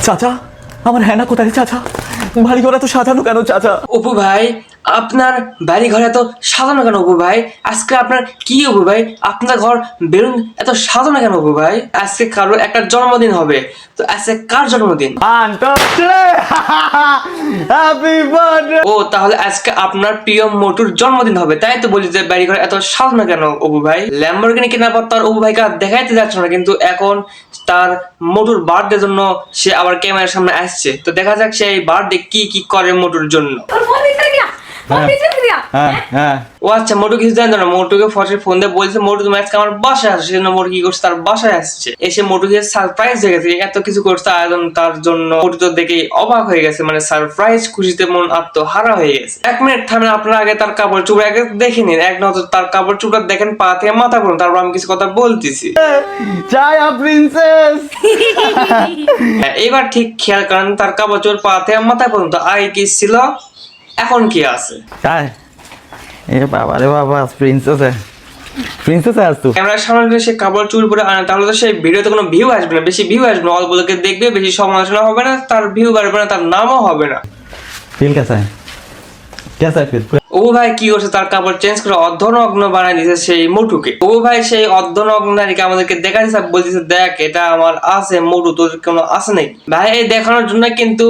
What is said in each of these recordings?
চাচা আমার হ্যানা কোথায় চাচা? বাড়ি ঘর এত সাজানো কেন চাচা? অপু ভাই আপনার বাড়ি ঘর এত সাজানো কেন অপু ভাই? আজকে আপনার কি অপু ভাই? আপনার ঘর বেলুন এত সাজানো কেন অপু ভাই? আজকে কারো একটা জন্মদিন হবে, তো আজকে কার জন্মদিন? Happy birthday. ও তাহলে আজকে আপনার প্রিয় মোটুর জন্মদিন হবে, তাই তো বলি যে বাড়ি ঘর এত সাজানো কেন অপু ভাই? ল্যাম্বরগিনি কেনার পর তার অপু ভাইকে আর দেখাইতে যাচ্ছে না, কিন্তু এখন তার মোটুর বার্থডে জন্য সে আবার ক্যামেরার সামনে আসছে। তো দেখা যাক সে এই বার্থডে কি কি করে মোটুর জন্য। ও আচ্ছা, মোটু কিছু জানতো না। মোটুকে ফোন দিয়ে বলছে মোটু তুমি আজকে আমার বাসায় আসছে, সেজন্য মোটু কি করছে তার বাসায় আসছে। এসে মোটুকে সারপ্রাইজ হয়ে গেছে, এত কিছু করছে আয়োজন তার জন্য। মোটু তো দেখে অবাক হয়ে গেছে, মানে সারপ্রাইজ খুশিতে মন আত্মহারা হয়ে গেছে। 1 মিনিট থামেন, আপনারা আগে তার কাপড় চোপড় আগে দেখে নিন, এক নজর তার কাপড় চোপড় দেখেন পা থেকে মাথা পর্যন্ত, তারপর আমি কিছু কথা বলতেছি। চায়া প্রিন্সেস। এবার ঠিক খেয়াল করেন তার কাপড় চোপড় পা থেকে মাথা পর্যন্ত আগে কি ছিল, এখন কি আছে। এ বাবা রে বাবা, প্রিন্সেস প্রিন্সেস আস তো। ক্যামেরার সামনে যদি সে কাপড় চুরি পরে আনে তাহলে তো সেই ভিডিওতে কোনো ভিউ আসবে না, বেশি ভিউ আসবে না, অল্প লোকে দেখবে, বেশি সমালোচনা হবে না, তার ভিউ বাড়বে না, তার নামও হবে না। ফিল कैसा है? कैसा है ফিল? ও ভাই কি করছে, তার কাপড় চেঞ্জ করে অর্ধনগ্ন বানাই দিয়েছে সেই মোটুকে। ও ভাই সেই অর্ধনগ্ন নারীকে আমাদেরকে দেখা দিচ্ছে, বলতেছে দেখ এটা আমার আছে মোটু, তোর কোনো আছে নাকি? ভাই এই দেখানোর জন্য কিন্তু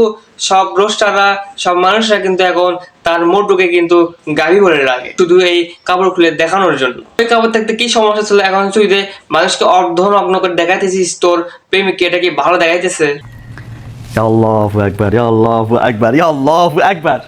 সব রোস্টাররা, সব মানুষরা কিন্তু এখন তার মোটুকে কিন্তু গাড়ি বলে রাখে, শুধু এই কাপড় খুলে দেখানোর জন্য। ওই কাপড় থাকতে কি সমস্যা ছিল? এখন তুই যে মানুষকে অর্ধনগ্ন করে দেখাইতেছিস, তোর প্রেমিককে এটা কি ভালো দেখাইতেছে? আল্লাহু আকবার, আল্লাহু আকবার, আল্লাহু আকবার।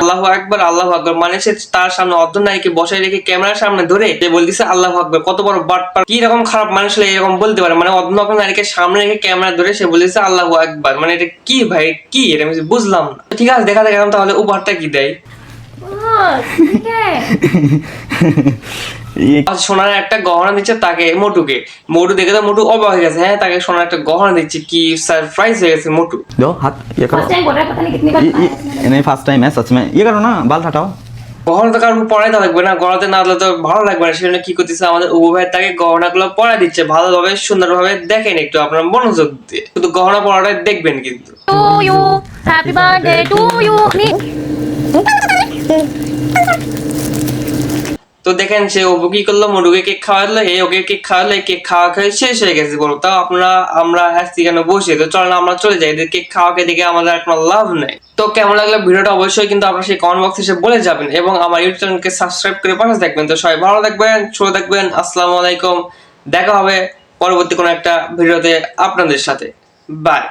আল্লাহু আকবার, আল্লাহু আকবার মানে সে তার সামনে অর্ধনারীকে বসায় রেখে ক্যামেরার সামনে ধরে যে বলতেছে আল্লাহু আকবার। কত বড় বাটপার, কি রকম খারাপ মানুষ হলে এরকম বলতে পারে? মানে অর্ধনগ্ন নারীকে সামনে রেখে ক্যামেরা ধরে সে বলতেছে আল্লাহু আকবার, মানে এটা কি ভাই? কি এটা আমি বুঝলাম না। ঠিক আছে, দেখা যাক এখন তাহলে উপহারটা কি দেয়। সোনার একটা গহনা দিচ্ছে তাকে, মোটুকে। মোটু দেখে তো মোটু অবাক হয়ে গেছে। হ্যাঁ, তাকে সোনার একটা গহনা দিচ্ছে, কি সারপ্রাইজ হয়ে গেছে মোটু। दो हाथ ये करो। फर्स्ट टाइम बोल रहा है, पता नहीं कितनी बार ये नहीं फर्स्ट टाइम है सच में। ये करो ना, बाल हटाओ। গহনা তো কারণ পরাইতে লাগবে না, গলাতে না দিলে তো ভালো লাগবে না, সেজন্য কি করতেছে আমাদের অপু ভাই তাকে গহনা গুলো পরাই দিচ্ছে ভালোভাবে, সুন্দরভাবে। দেখেন একটু আপনার মনোযোগ দিয়ে, শুধু গহনা পরাটাই দেখবেন কিন্তু। to you, happy birthday to you. তো দেখেন সে অপু কি করলো, মোটুকে কেক খাওয়ালো, এই ওকে কেক খাওয়ালো, এই কেক খাওয়া খেয়ে শেষ হয়ে গেছে বলো। তাও আমরা আসছি কেন বসে? তো চলেন আমরা চলে যাই, এদের কেক খাওয়া খেয়ে দেখে আমাদের আর কোনো লাভ নেই। তো কেমন লাগলো ভিডিওটা অবশ্যই কিন্তু আপনারা সেই কমেন্ট বক্সে এসে বলে যাবেন, এবং আমার ইউটিউব চ্যানেলকে সাবস্ক্রাইব করে পাশে থাকবেন। তো সবাই ভালো থাকবেন, সুস্থ থাকবেন। আসসালামু আলাইকুম, দেখা হবে পরবর্তী কোনো একটা ভিডিওতে আপনাদের সাথে। বাই।